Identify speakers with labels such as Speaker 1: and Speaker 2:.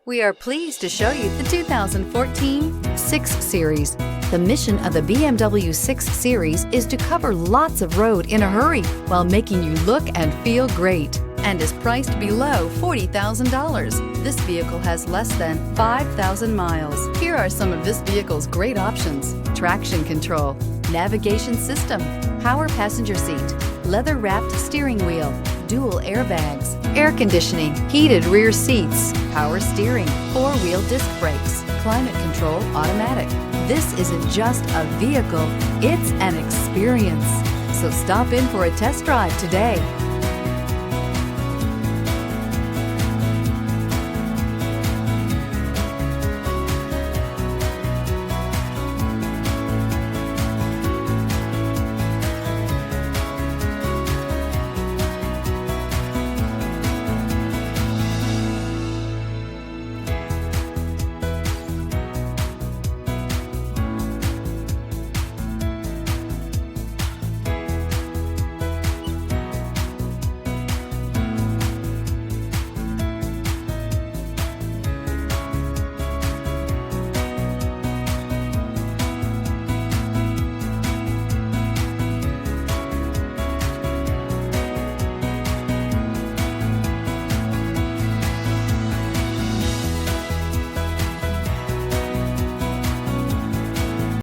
Speaker 1: We are pleased to show you the 2014 6 Series. The mission of the BMW 6 Series is to cover lots of road in a hurry while making you look and feel great, and is priced below $40,000. This vehicle has less than 5,000 miles. Here are some of this vehicle's great options: traction control, navigation system, power passenger seat, leather-wrapped steering wheel, dual airbags, air conditioning, heated rear seats, power steering, four-wheel disc brakes, climate control automatic. This isn't just a vehicle, it's an experience. So stop in for a test drive today.